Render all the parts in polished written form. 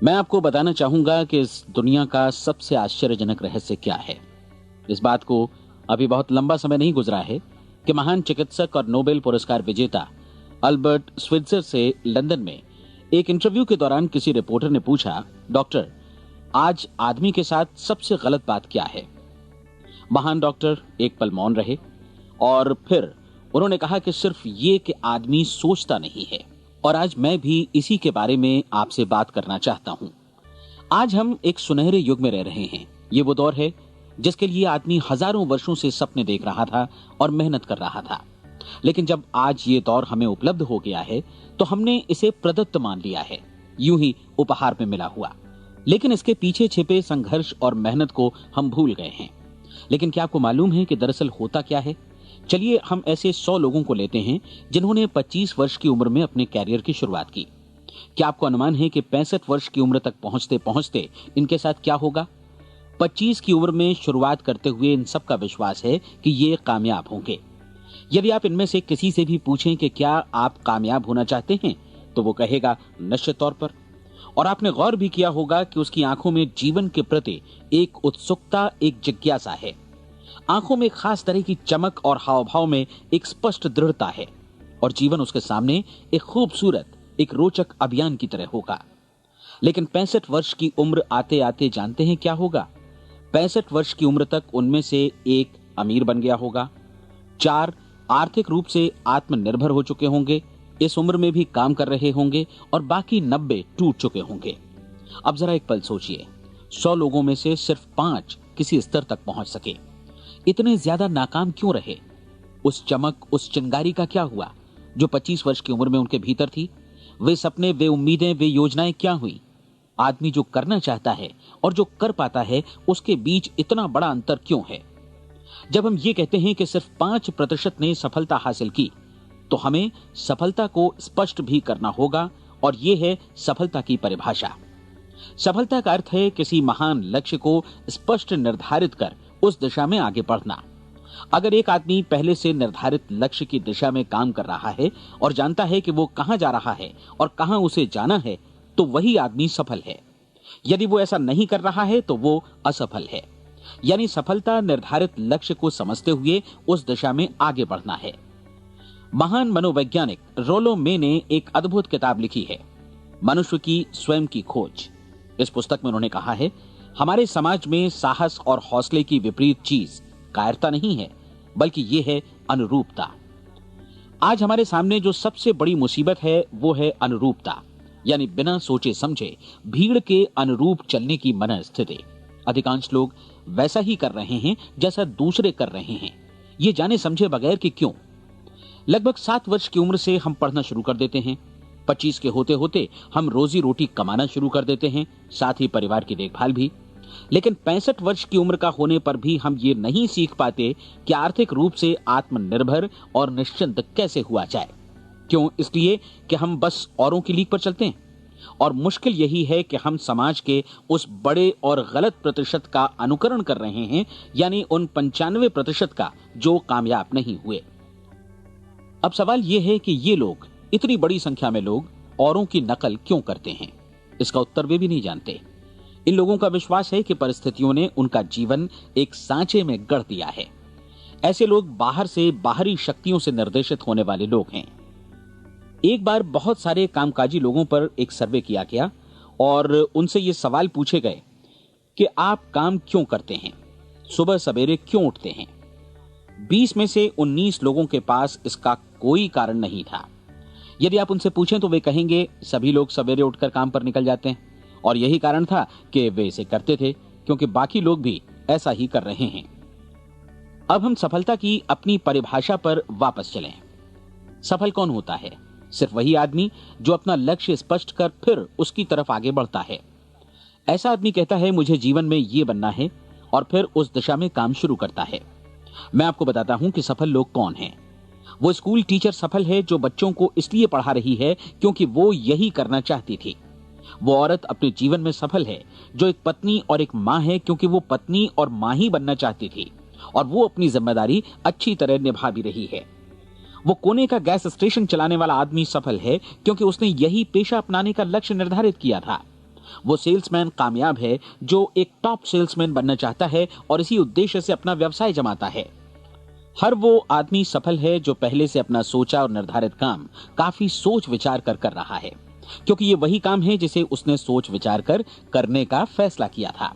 मैं आपको बताना चाहूंगा कि इस दुनिया का सबसे आश्चर्यजनक रहस्य क्या है। इस बात को अभी बहुत लंबा समय नहीं गुजरा है कि महान चिकित्सक और नोबेल पुरस्कार विजेता अल्बर्ट स्विट्जर से लंदन में एक इंटरव्यू के दौरान किसी रिपोर्टर ने पूछा, डॉक्टर, आज आदमी के साथ सबसे गलत बात क्या है। महान डॉक्टर एक पल मौन रहे और फिर उन्होंने कहा कि सिर्फ ये कि आदमी सोचता नहीं है। और आज मैं भी इसी के बारे में आपसे बात करना चाहता हूं। आज हम एक सुनहरे युग में रह रहे हैं। ये वो दौर है जिसके लिए आदमी हजारों वर्षों से सपने देख रहा था और मेहनत कर रहा था। लेकिन जब आज ये दौर हमें उपलब्ध हो गया है तो हमने इसे प्रदत्त मान लिया है, यूं ही उपहार में मिला हुआ। लेकिन इसके पीछे छिपे संघर्ष और मेहनत को हम भूल गए हैं। लेकिन क्या आपको मालूम है कि दरअसल होता क्या है? चलिए हम ऐसे 100 लोगों को लेते हैं जिन्होंने 25 वर्ष की उम्र में अपने कैरियर की शुरुआत की। क्या आपको अनुमान है कि 65 वर्ष की उम्र तक पहुंचते पहुंचते इनके साथ क्या होगा? 25 की उम्र में शुरुआत करते हुए इन सबका विश्वास है कि ये कामयाब होंगे। यदि आप इनमें से किसी से भी पूछें कि क्या आप कामयाब होना चाहते हैं, तो वो कहेगा निश्चित तौर पर। और आपने गौर भी किया होगा कि उसकी आंखों में जीवन के प्रति एक उत्सुकता, एक जिज्ञासा है। आंखों में खास तरह की चमक और हाव भाव में एक स्पष्ट दृढ़ता है और जीवन उसके सामने एक खूबसूरत, एक रोचक अभियान की तरह होगा। लेकिन 65 वर्ष की उम्र आते आते जानते हैं क्या होगा? 65 वर्ष की उम्र तक उनमें से एक अमीर बन गया होगा, 4 आर्थिक रूप से आत्मनिर्भर हो चुके होंगे, इस उम्र में भी काम कर रहे होंगे और बाकी 90 टूट चुके होंगे। अब जरा एक पल सोचिए, 100 लोगों में से सिर्फ 5 किसी स्तर तक पहुंच सके। इतने ज्यादा नाकाम क्यों रहे? उस चमक, उस चिंगारी का क्या हुआ जो 25 वर्ष की उम्र में उनके भीतर थी? वे सपने, वे उम्मीदें, वे योजनाएं क्या हुई? आदमी जो करना चाहता है और जो कर पाता है, उसके बीच इतना बड़ा अंतर क्यों है? जब हम ये कहते हैं कि सिर्फ 5% ने सफलता हासिल की, तो हमें सफलता को स्पष्ट भी करना होगा और यह है सफलता की परिभाषा। सफलता का अर्थ है किसी महान लक्ष्य को स्पष्ट निर्धारित कर उस दिशा में आगे बढ़ना। अगर एक आदमी पहले से निर्धारित लक्ष्य की दिशा में काम कर रहा है और जानता है कि वो कहां जा रहा है और कहां उसे जाना है, तो वही आदमी सफल है। यदि वो ऐसा नहीं कर रहा है तो वो असफल है। यानी सफलता निर्धारित लक्ष्य को समझते हुए उस दिशा में आगे बढ़ना है। महान मनोवैज्ञानिक रोलो मे ने एक अद्भुत किताब लिखी है, मनुष्य की स्वयं की खोज। इस पुस्तक में उन्होंने कहा है, हमारे समाज में साहस और हौसले की विपरीत चीज कायरता नहीं है, बल्कि यह है अनुरूपता। आज हमारे सामने जो सबसे बड़ी मुसीबत है वो है अनुरूपता, यानी बिना सोचे समझे भीड़ के अनुरूप चलने की मनस्थिति। अधिकांश लोग वैसा ही कर रहे हैं जैसा दूसरे कर रहे हैं, ये जाने समझे बगैर कि क्यों। लगभग 7 वर्ष की उम्र से हम पढ़ना शुरू कर देते हैं। 25 के होते होते हम रोजी रोटी कमाना शुरू कर देते हैं, साथ ही परिवार की देखभाल भी। लेकिन 65 वर्ष की उम्र का होने पर भी हम ये नहीं सीख पाते कि आर्थिक रूप से आत्मनिर्भर और निश्चिंत कैसे हुआ जाए। क्यों? इसलिए कि हम बस औरों की लीक पर चलते हैं। और मुश्किल यही है कि हम समाज के उस बड़े और गलत प्रतिशत का अनुकरण कर रहे हैं, यानी उन 95% का जो कामयाब नहीं हुए। अब सवाल यह है कि ये लोग, इतनी बड़ी संख्या में लोग, औरों की नकल क्यों करते हैं? इसका उत्तर वे भी नहीं जानते। इन लोगों का विश्वास है कि परिस्थितियों ने उनका जीवन एक सांचे में गढ़ दिया है। ऐसे लोग बाहर से बाहरी शक्तियों से निर्देशित होने वाले लोग हैं। एक बार बहुत सारे कामकाजी लोगों पर एक सर्वे किया गया और उनसे ये सवाल पूछे गए कि आप काम क्यों करते हैं, सुबह सवेरे क्यों उठते हैं। 20 में से 19 लोगों के पास इसका कोई कारण नहीं था। यदि आप उनसे पूछें तो वे कहेंगे सभी लोग सवेरे उठकर काम पर निकल जाते हैं और यही कारण था कि वे इसे करते थे क्योंकि बाकी लोग भी ऐसा ही कर रहे हैं। अब हम सफलता की अपनी परिभाषा पर वापस चलें। सफल कौन होता है? सिर्फ वही आदमी जो अपना लक्ष्य स्पष्ट कर फिर उसकी तरफ आगे बढ़ता है। ऐसा आदमी कहता है मुझे जीवन में ये बनना है और फिर उस दिशा में काम शुरू करता है। मैं आपको बताता हूं कि सफल लोग कौन हैं। वो स्कूल टीचर सफल है जो बच्चों को इसलिए पढ़ा रही है क्योंकि वो यही करना चाहती थी। वो औरत अपने जीवन में सफल है जो एक पत्नी और एक मां है क्योंकि वो पत्नी और मां ही बनना चाहती थी और वो अपनी जिम्मेदारी अच्छी तरह निभा भी रही है। वो कोने का गैस स्टेशन चलाने वाला आदमी सफल है क्योंकि उसने यही पेशा अपनाने का लक्ष्य निर्धारित किया था वो सेल्समैन कामयाब है जो एक टॉप सेल्समैन बनना चाहता है और इसी उद्देश्य से अपना व्यवसाय जमाता है। हर वो आदमी सफल है जो पहले से अपना सोचा और निर्धारित काम काफी सोच विचार कर रहा है, क्योंकि ये वही काम है जिसे उसने सोच विचार कर करने का फैसला किया था।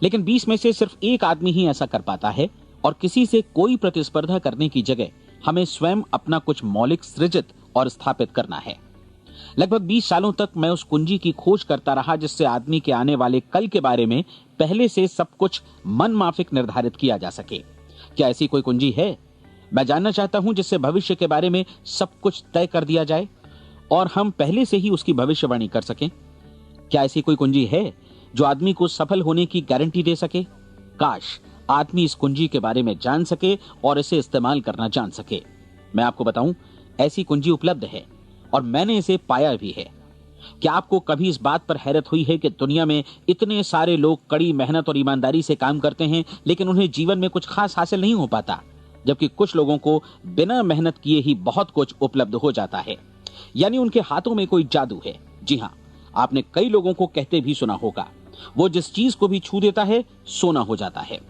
लेकिन 20 में से सिर्फ एक आदमी ही ऐसा कर पाता है, और किसी से कोई प्रतिस्पर्धा करने की जगह हमें स्वयं अपना कुछ मौलिक सृजित और स्थापित करना है। लगभग 20 सालों तक मैं उस कुंजी की खोज करता रहा जिससे आदमी के आने वाले कल के बारे में पहले से सब कुछ मन माफिक निर्धारित किया जा सके। क्या ऐसी कोई कुंजी है? मैं जानना चाहता हूं जिससे भविष्य के बारे में सब कुछ तय कर दिया जाए और हम पहले से ही उसकी भविष्यवाणी कर सकें। क्या ऐसी कोई कुंजी है जो आदमी को सफल होने की गारंटी दे सके? काश आदमी इस कुंजी के बारे में जान सके और इसे इस्तेमाल करना जान सके। मैं आपको बताऊं, ऐसी कुंजी उपलब्ध है और मैंने इसे पाया भी है। क्या आपको कभी इस बात पर हैरत हुई है कि दुनिया में इतने सारे लोग कड़ी मेहनत और ईमानदारी से काम करते हैं, लेकिन उन्हें जीवन में कुछ खास हासिल नहीं हो पाता, जबकि कुछ लोगों को बिना मेहनत किए ही बहुत कुछ उपलब्ध हो जाता है। यानी उनके हाथों में कोई जादू है। जी हाँ, आपने कई लोगों को कहते भी सुना होगा, वो जिस चीज को भी छू देता है सोना हो जाता है।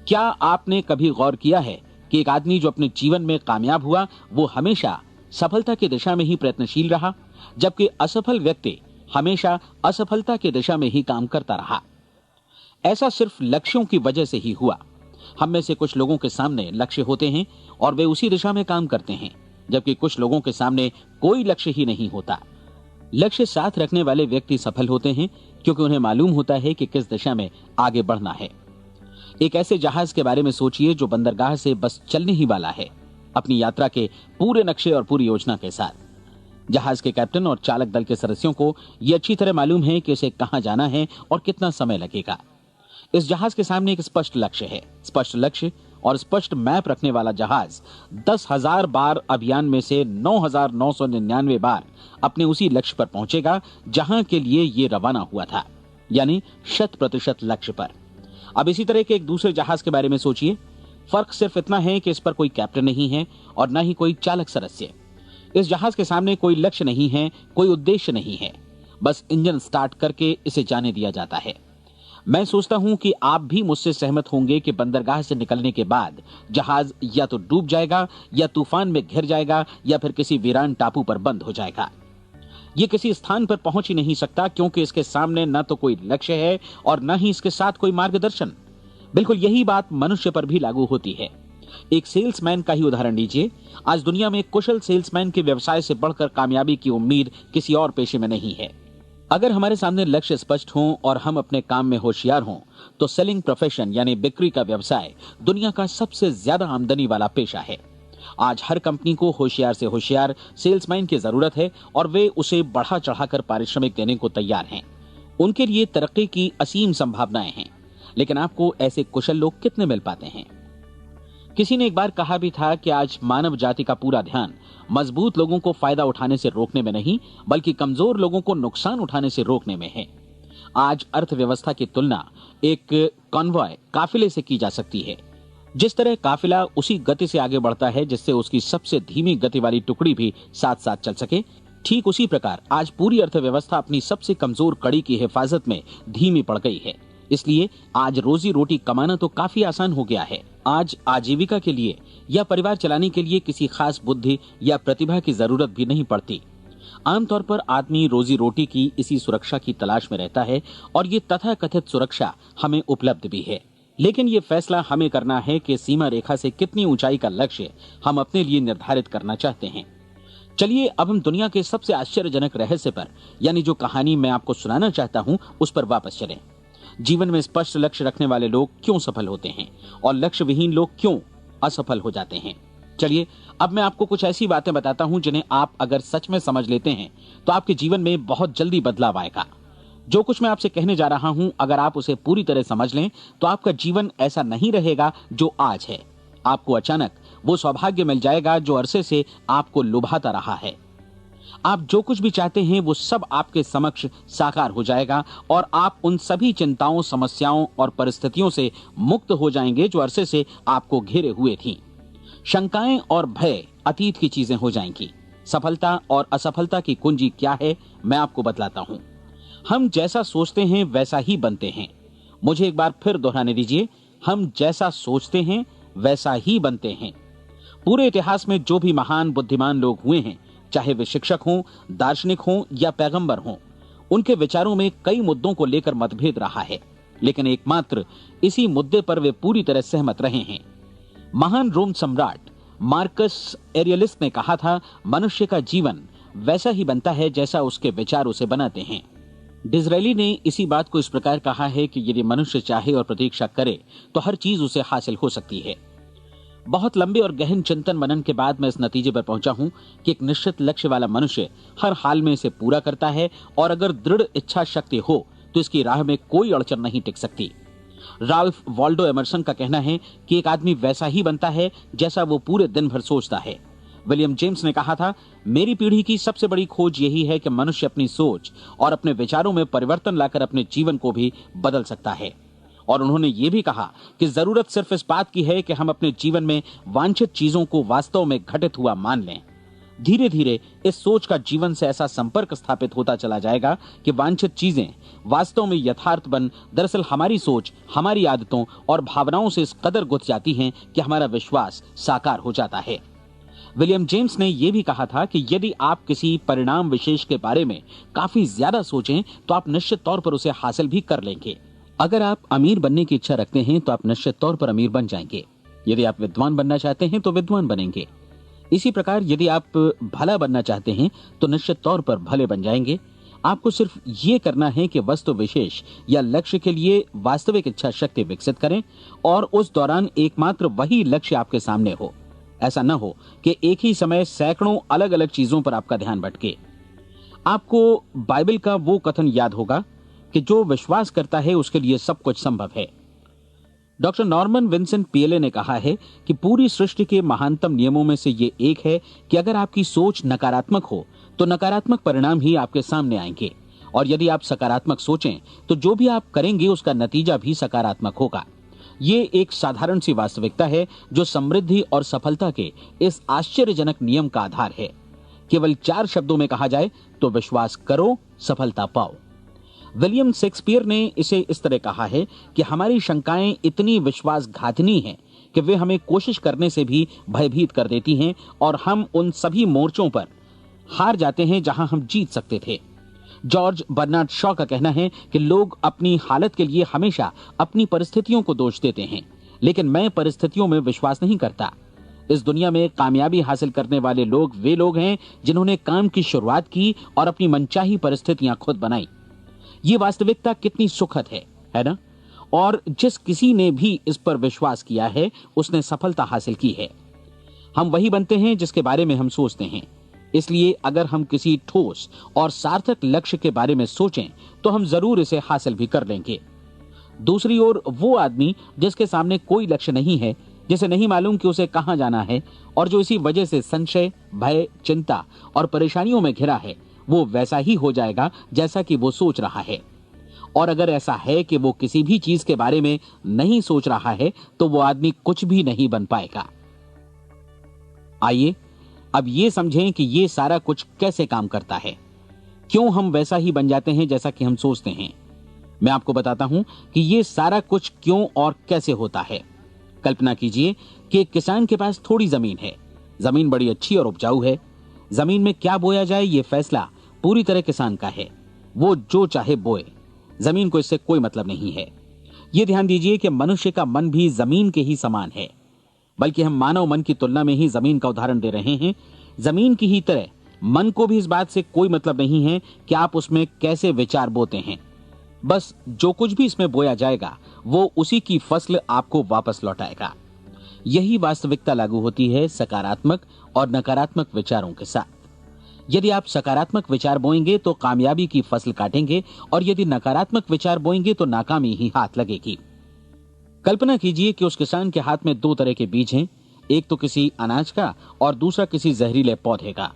क्या आपने कभी गौर किया है कि एक आदमी जो अपने जीवन में कामयाब हुआ वो हमेशा सफलता की दिशा में ही प्रयत्नशील रहा, जबकि असफल व्यक्ति हमेशा असफलता की दिशा में ही काम करता रहा? ऐसा सिर्फ लक्ष्यों की वजह से ही हुआ। हम में से कुछ लोगों के सामने लक्ष्य होते हैं और वे उसी दिशा में काम करते हैं, जबकि कुछ लोगों के सामने कोई लक्ष्य ही नहीं होता। लक्ष्य साथ रखने वाले व्यक्ति सफल होते हैं क्योंकि उन्हें मालूम होता है कि किस दिशा में आगे बढ़ना है। एक ऐसे जहाज के बारे में सोचिए जो बंदरगाह से बस चलने ही वाला है, अपनी यात्रा के पूरे नक्शे और पूरी योजना के साथ। जहाज के कैप्टन और चालक दल के सदस्यों को यह अच्छी तरह मालूम है कि उसे कहां जाना है और कितना समय लगेगा। इस जहाज के सामने एक स्पष्ट लक्ष्य है। स्पष्ट लक्ष्य और स्पष्ट मैप रखने वाला जहाज 10,000 बार अभियान में से 9,999 बार अपने उसी लक्ष्य पर पहुंचेगा जहां के लिए ये रवाना हुआ था, यानी 100% लक्ष्य पर। अब इसी तरह के एक दूसरे जहाज के बारे में सोचिए। फर्क सिर्फ इतना है कि इस पर कोई कैप्टन नहीं है और न ही कोई चालक सदस्य। इस जहाज के सामने कोई लक्ष्य नहीं है, कोई उद्देश्य नहीं है, बस इंजन स्टार्ट करके इसे जाने दिया जाता है। मैं सोचता हूं कि आप भी मुझसे सहमत होंगे कि बंदरगाह से निकलने के बाद जहाज या तो डूब जाएगा या तूफान में घिर जाएगा या फिर किसी वीरान टापू पर बंद हो जाएगा। ये किसी स्थान पर पहुंच ही नहीं सकता क्योंकि इसके सामने न तो कोई लक्ष्य है और न ही इसके साथ कोई मार्गदर्शन। बिल्कुल यही बात मनुष्य पर भी लागू होती है। एक सेल्समैन का ही उदाहरण लीजिए। आज दुनिया में कुशल सेल्समैन के व्यवसाय से बढ़कर कामयाबी की उम्मीद किसी और पेशे में नहीं है। अगर हमारे सामने लक्ष्य स्पष्ट हों और हम अपने काम में होशियार हों तो सेलिंग प्रोफेशन यानी बिक्री का व्यवसाय दुनिया का सबसे ज्यादा आमदनी वाला पेशा है। आज हर कंपनी को होशियार से होशियार सेल्समैन की जरूरत है और वे उसे बढ़ा चढ़ाकर पारिश्रमिक देने को तैयार हैं। उनके लिए तरक्की की असीम संभावनाएं हैं, लेकिन आपको ऐसे कुशल लोग कितने मिल पाते हैं? किसी ने एक बार कहा भी था कि आज मानव जाति का पूरा ध्यान मजबूत लोगों को फायदा उठाने से रोकने में नहीं, बल्कि कमजोर लोगों को नुकसान उठाने से रोकने में है। आज अर्थव्यवस्था की तुलना एक कॉन्वॉय काफिले से की जा सकती है। जिस तरह काफिला उसी गति से आगे बढ़ता है जिससे उसकी सबसे धीमी गति वाली टुकड़ी भी साथ साथ चल सके, ठीक उसी प्रकार आज पूरी अर्थव्यवस्था अपनी सबसे कमजोर कड़ी की हिफाजत में धीमी पड़ गई है। इसलिए आज रोजी रोटी कमाना तो काफी आसान हो गया है। आज आजीविका के लिए या परिवार चलाने के लिए किसी खास बुद्धि या प्रतिभा की जरूरत भी नहीं पड़ती। आमतौर पर आदमी रोजी रोटी की इसी सुरक्षा की तलाश में रहता है और ये तथाकथित सुरक्षा हमें उपलब्ध भी है। लेकिन ये फैसला हमें करना है कि सीमा रेखा से कितनी ऊंचाई का लक्ष्य हम अपने लिए निर्धारित करना चाहते हैं। चलिए अब हम दुनिया के सबसे आश्चर्यजनक रहस्य पर, यानी जो कहानी मैं आपको सुनाना चाहता हूं, उस पर वापस चलें। जीवन में स्पष्ट लक्ष्य रखने वाले लोग क्यों सफल होते हैं और लक्ष्य विहीन लोग क्यों असफल हो जाते हैं? चलिए अब मैं आपको कुछ ऐसी बातें बताता हूं जिन्हें आप अगर सच में समझ लेते हैं तो आपके जीवन में बहुत जल्दी बदलाव आएगा। जो कुछ मैं आपसे कहने जा रहा हूं, अगर आप उसे पूरी तरह समझ लें तो आपका जीवन ऐसा नहीं रहेगा जो आज है। आपको अचानक वो सौभाग्य मिल जाएगा जो अरसे से आपको लुभाता रहा है। आप जो कुछ भी चाहते हैं वो सब आपके समक्ष साकार हो जाएगा और आप उन सभी चिंताओं, समस्याओं और परिस्थितियों से मुक्त हो जाएंगे जो अरसे से आपको घेरे हुए थीं। शंकाएं और भय अतीत की चीजें हो जाएंगी। सफलता और असफलता की कुंजी क्या है, मैं आपको बतलाता हूं। हम जैसा सोचते हैं वैसा ही बनते हैं। मुझे एक बार फिर दोहराने दीजिए, हम जैसा सोचते हैं वैसा ही बनते हैं। पूरे इतिहास में जो भी महान बुद्धिमान लोग हुए हैं, चाहे वे शिक्षक हों, दार्शनिक हों या पैगंबर हों, उनके विचारों में कई मुद्दों को लेकर मतभेद रहा है, लेकिन एकमात्र इसी मुद्दे पर वे पूरी तरह सहमत रहे हैं। महान रोम सम्राट मार्कस एरियलिस ने कहा था, मनुष्य का जीवन वैसा ही बनता है जैसा उसके विचार उसे बनाते हैं। डिज़रायली ने इसी बात को इस प्रकार कहा है कि यदि मनुष्य चाहे और प्रतीक्षा करे तो हर चीज उसे हासिल हो सकती है। बहुत लंबे और गहन चिंतन मनन के बाद मैं इस नतीजे पर पहुंचा हूं कि एक निश्चित लक्ष्य वाला मनुष्य हर हाल में इसे पूरा करता है, और अगर दृढ़ इच्छा शक्ति हो तो इसकी राह में कोई अड़चन नहीं टिक सकती। राल्फ वॉल्डो एमर्सन का कहना है कि एक आदमी वैसा ही बनता है जैसा वो पूरे दिन भर सोचता है। विलियम जेम्स ने कहा था, मेरी पीढ़ी की सबसे बड़ी खोज यही है कि मनुष्य अपनी सोच और अपने विचारों में परिवर्तन लाकर अपने जीवन को भी बदल सकता है। और उन्होंने ये भी कहा कि जरूरत सिर्फ इस बात की है कि हम अपने जीवन में वांछित चीजों को वास्तव में घटित हुआ मान लें। धीरे धीरे इस सोच का जीवन से ऐसा संपर्क स्थापित होता चला जाएगा कि वांछित चीजें वास्तव में यथार्थ बन, दरअसल हमारी सोच, हमारी आदतों और भावनाओं से इस कदर गुथ जाती हैं कि हमारा विश्वास साकार हो जाता है। विलियम जेम्स ने यह भी कहा था कि यदि आप किसी परिणाम विशेष के बारे में काफी ज्यादा सोचें तो आप निश्चित तौर पर उसे हासिल भी कर लेंगे। अगर आप अमीर बनने की इच्छा रखते हैं तो आप निश्चित तौर पर अमीर बन जाएंगे। यदि आप विद्वान बनना चाहते हैं तो विद्वान बनेंगे। इसी प्रकार यदि आप भला बनना चाहते हैं तो निश्चित तौर पर भले बन जाएंगे। आपको सिर्फ ये करना है कि वस्तु विशेष या लक्ष्य के लिए वास्तविक इच्छा शक्ति विकसित करें, और उस दौरान एकमात्र वही लक्ष्य आपके सामने हो। ऐसा न हो कि एक ही समय सैकड़ों अलग अलग चीजों पर आपका ध्यान भटके। आपको बाइबल का वो कथन याद होगा कि जो विश्वास करता है उसके लिए सब कुछ संभव है। डॉक्टर नॉर्मन विंसेंट पीएले ने कहा है कि पूरी सृष्टि के महानतम नियमों में से ये एक है कि अगर आपकी सोच नकारात्मक हो तो नकारात्मक परिणाम ही आपके सामने आएंगे, और यदि आप सकारात्मक सोचें तो जो भी आप करेंगे उसका नतीजा भी सकारात्मक होगा। ये एक साधारण सी वास्तविकता है जो समृद्धि और सफलता के इस आश्चर्यजनक नियम का आधार है। केवल 4 शब्दों में कहा जाए तो विश्वास करो, सफलता पाओ। विलियम शेक्सपियर ने इसे इस तरह कहा है कि हमारी शंकाएं इतनी विश्वासघातिनी हैं कि वे हमें कोशिश करने से भी भयभीत कर देती हैं, और हम उन सभी मोर्चों पर हार जाते हैं जहां हम जीत सकते थे। जॉर्ज बर्नार्ड शॉ का कहना है कि लोग अपनी हालत के लिए हमेशा अपनी परिस्थितियों को दोष देते हैं, लेकिन मैं परिस्थितियों में विश्वास नहीं करता। इस दुनिया में कामयाबी हासिल करने वाले लोग वे लोग हैं जिन्होंने काम की शुरुआत की और अपनी मनचाही परिस्थितियां खुद बनाई। ये वास्तविकता कितनी सुखद है ना? और जिस किसी ने भी इस पर विश्वास किया है उसने सफलता हासिल की है। हम वही बनते हैं जिसके बारे में हम सोचते हैं। इसलिए अगर हम किसी ठोस और सार्थक लक्ष्य के बारे में सोचें तो हम जरूर इसे हासिल भी कर लेंगे। दूसरी ओर वो आदमी जिसके सामने कोई लक्ष्य नहीं है, जिसे नहीं मालूम कि उसे कहां जाना है, और जो इसी वजह से संशय, भय, चिंता और परेशानियों में घिरा है, वो वैसा ही हो जाएगा जैसा कि वो सोच रहा है। और अगर ऐसा है कि वो किसी भी चीज के बारे में नहीं सोच रहा है तो वो आदमी कुछ भी नहीं बन पाएगा। आइए अब ये समझें कि ये सारा कुछ कैसे काम करता है, क्यों हम वैसा ही बन जाते हैं जैसा कि हम सोचते हैं। मैं आपको बताता हूं कि ये सारा कुछ क्यों और कैसे होता है। कल्पना कीजिए कि एक किसान के पास थोड़ी जमीन है। जमीन बड़ी अच्छी और उपजाऊ है। जमीन में क्या बोया जाए ये फैसला पूरी तरह किसान का है। वो जो चाहे बोए, जमीन को इससे कोई मतलब नहीं है। ये ध्यान दीजिए कि मनुष्य का मन भी जमीन के ही समान है, बल्कि हम मानव मन की तुलना में ही जमीन का उदाहरण दे रहे हैं। जमीन की ही तरह मन को भी इस बात से कोई मतलब नहीं है कि आप उसमें कैसे विचार बोते हैं। बस जो कुछ भी इसमें बोया जाएगा वो उसी की फसल आपको वापस लौटाएगा। यही वास्तविकता लागू होती है सकारात्मक और नकारात्मक विचारों के साथ। यदि आप सकारात्मक विचार बोएंगे तो कामयाबी की फसल काटेंगे, और यदि नकारात्मक विचार बोएंगे तो नाकामी ही हाथ लगेगी। कल्पना कीजिए कि उस किसान के हाथ में 2 तरह के बीज हैं, एक तो किसी अनाज का और दूसरा किसी जहरीले पौधे का।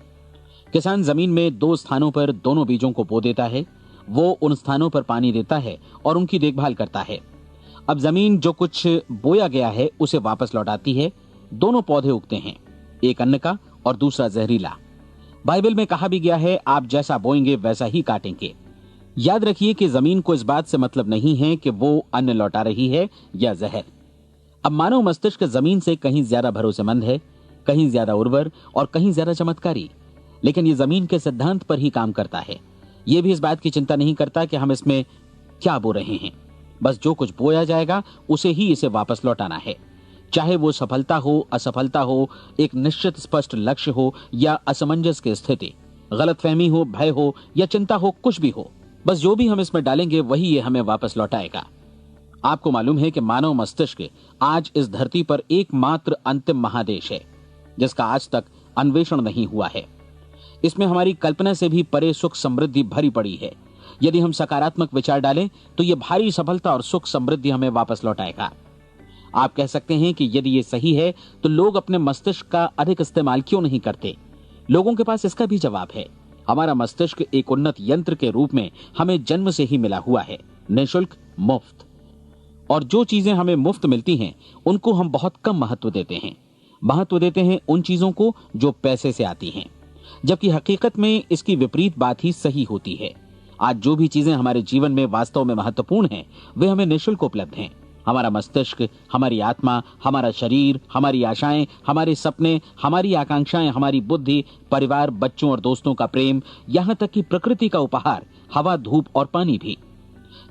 किसान जमीन में 2 स्थानों पर दोनों बीजों को बो देता है। वो उन स्थानों पर पानी देता है और उनकी देखभाल करता है। अब जमीन जो कुछ बोया गया है उसे वापस लौटाती है। दोनों पौधे उगते हैं, एक अन्न का और दूसरा जहरीला। बाइबल में कहा भी गया है, आप जैसा बोएंगे वैसा ही काटेंगे। याद रखिए कि जमीन को इस बात से मतलब नहीं है कि वो अन्न लौटा रही है या जहर। अब मानव मस्तिष्क जमीन से कहीं ज्यादा भरोसेमंद है, कहीं ज्यादा उर्वर और कहीं ज्यादा चमत्कारी, लेकिन ये जमीन के सिद्धांत पर ही काम करता है। ये भी इस बात की चिंता नहीं करता कि हम इसमें क्या बो रहे हैं। बस जो कुछ बोया जाएगा उसे ही इसे वापस लौटाना है, चाहे वो सफलता हो, असफलता हो, एक निश्चित स्पष्ट लक्ष्य हो या असमंजस की स्थिति, गलतफहमी हो, भय हो या चिंता हो, कुछ भी हो। बस जो भी हम इसमें डालेंगे वही ये हमें वापस लौटाएगा। आपको मालूम है कि मानव मस्तिष्क आज इस धरती पर एकमात्र अंतिम महादेश है जिसका आज तक अन्वेषण नहीं हुआ है। इसमें हमारी कल्पना से भी परे सुख समृद्धि भरी पड़ी है। यदि हम सकारात्मक विचार डालें तो यह भारी सफलता और सुख समृद्धि हमें वापस लौटाएगा। आप कह सकते हैं कि यदि ये सही है तो लोग अपने मस्तिष्क का अधिक इस्तेमाल क्यों नहीं करते? लोगों के पास इसका भी जवाब है। हमारा मस्तिष्क एक उन्नत यंत्र के रूप में हमें जन्म से ही मिला हुआ है, निःशुल्क, मुफ्त। और जो चीजें हमें मुफ्त मिलती हैं उनको हम बहुत कम महत्व देते हैं। महत्व देते हैं उन चीजों को जो पैसे से आती हैं, जबकि हकीकत में इसकी विपरीत बात ही सही होती है। आज जो भी चीजें हमारे जीवन में वास्तव में महत्वपूर्ण हैं वे हमें निःशुल्क उपलब्ध हैं। हमारा मस्तिष्क, हमारी आत्मा, हमारा शरीर, हमारी आशाएं, हमारे सपने, हमारी आकांक्षाएं, हमारी बुद्धि, परिवार, बच्चों और दोस्तों का प्रेम, यहां तक कि प्रकृति का उपहार, हवा, धूप और पानी भी,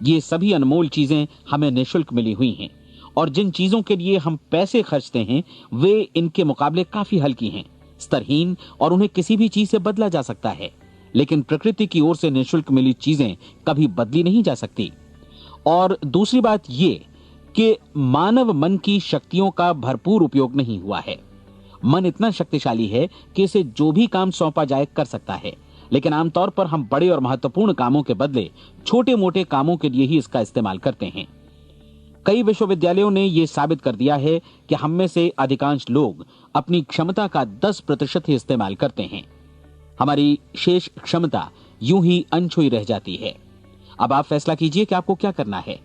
ये सभी अनमोल चीजें हमें निःशुल्क मिली हुई हैं। और जिन चीजों के लिए हम पैसे खर्चते हैं वे इनके मुकाबले काफी हल्की हैं, स्तरहीन, और उन्हें किसी भी चीज से बदला जा सकता है। लेकिन प्रकृति की ओर से निःशुल्क मिली चीजें कभी बदली नहीं जा सकती। और दूसरी बात ये कि मानव मन की शक्तियों का भरपूर उपयोग नहीं हुआ है। मन इतना शक्तिशाली है कि इसे जो भी काम सौंपा जाए कर सकता है, लेकिन आमतौर पर हम बड़े और महत्वपूर्ण कामों के बदले छोटे मोटे कामों के लिए ही इसका इस्तेमाल करते हैं। कई विश्वविद्यालयों ने यह साबित कर दिया है कि हम में से अधिकांश लोग अपनी क्षमता का 10% ही इस्तेमाल करते हैं। हमारी शेष क्षमता यूं ही अनछुई रह जाती है। अब आप फैसला कीजिए कि आपको क्या करना है।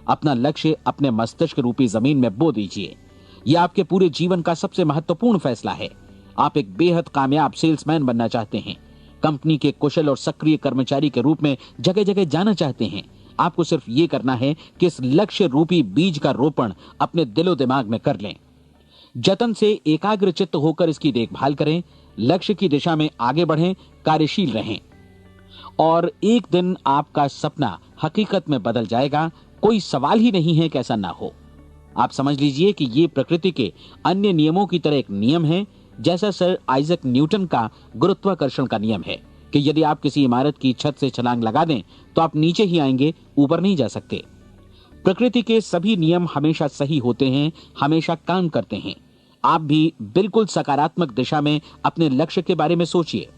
अपना लक्ष्य अपने मस्तिष्क रूपी जमीन में बो दीजिए। यह आपके पूरे जीवन का सबसे महत्वपूर्ण फैसला है। आप एक बेहद कामयाब सेल्समैन बनना चाहते हैं, कंपनी के कुशल और सक्रिय कर्मचारी के रूप में जगह जगह जाना चाहते हैं। आपको सिर्फ ये करना है कि इस लक्ष्य रूपी बीज का रोपण अपने दिलो दिमाग में कर लें। जतन से एकाग्रचित्त होकर इसकी देखभाल करें, लक्ष्य की दिशा में आगे बढ़ें, कार्यशील रहें, और एक दिन आपका सपना हकीकत में बदल जाएगा। कोई सवाल ही नहीं है कि ऐसा ना हो। आप समझ लीजिए कि ये प्रकृति के अन्य नियमों की तरह एक नियम है, जैसा सर आइजक न्यूटन का गुरुत्वाकर्षण का नियम है कि यदि आप किसी इमारत की छत से छलांग लगा दें तो आप नीचे ही आएंगे, ऊपर नहीं जा सकते। प्रकृति के सभी नियम हमेशा सही होते हैं, हमेशा काम करते हैं। आप भी बिल्कुल सकारात्मक दिशा में अपने लक्ष्य के बारे में सोचिए।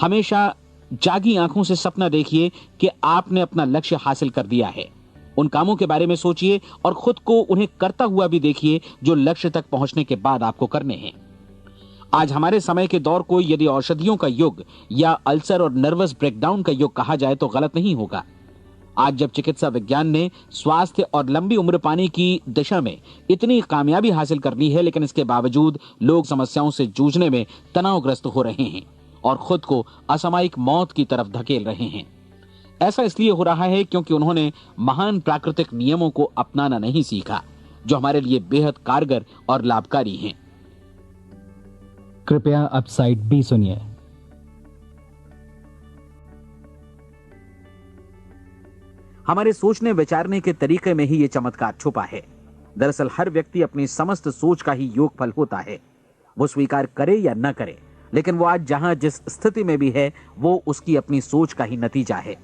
हमेशा जागी आंखों से सपना देखिए कि आपने अपना लक्ष्य हासिल कर दिया है। उन कामों के बारे में सोचिए और खुद को उन्हें करता हुआ भी देखिए जो लक्ष्य तक पहुंचने के बाद आपको करने हैं। आज हमारे समय के दौर को यदि औषधियों का युग या अल्सर और नर्वस ब्रेकडाउन का युग कहा जाए तो गलत नहीं होगा। आज जब चिकित्सा विज्ञान ने स्वास्थ्य और लंबी उम्र पाने की दिशा में इतनी कामयाबी हासिल कर ली है, लेकिन इसके बावजूद लोग समस्याओं से जूझने में तनावग्रस्त हो रहे हैं और खुद को असामयिक मौत की तरफ धकेल रहे हैं। ऐसा इसलिए हो रहा है क्योंकि उन्होंने महान प्राकृतिक नियमों को अपनाना नहीं सीखा, जो हमारे लिए बेहद कारगर और लाभकारी हैं। कृपया अब साइड बी सुनिए। हमारे सोचने विचारने के तरीके में ही ये चमत्कार छुपा है। दरअसल हर व्यक्ति अपनी समस्त सोच का ही योगफल होता है। वो स्वीकार करे या न करे, लेकिन वो आज जहां जिस स्थिति में भी है वो उसकी अपनी सोच का ही नतीजा है।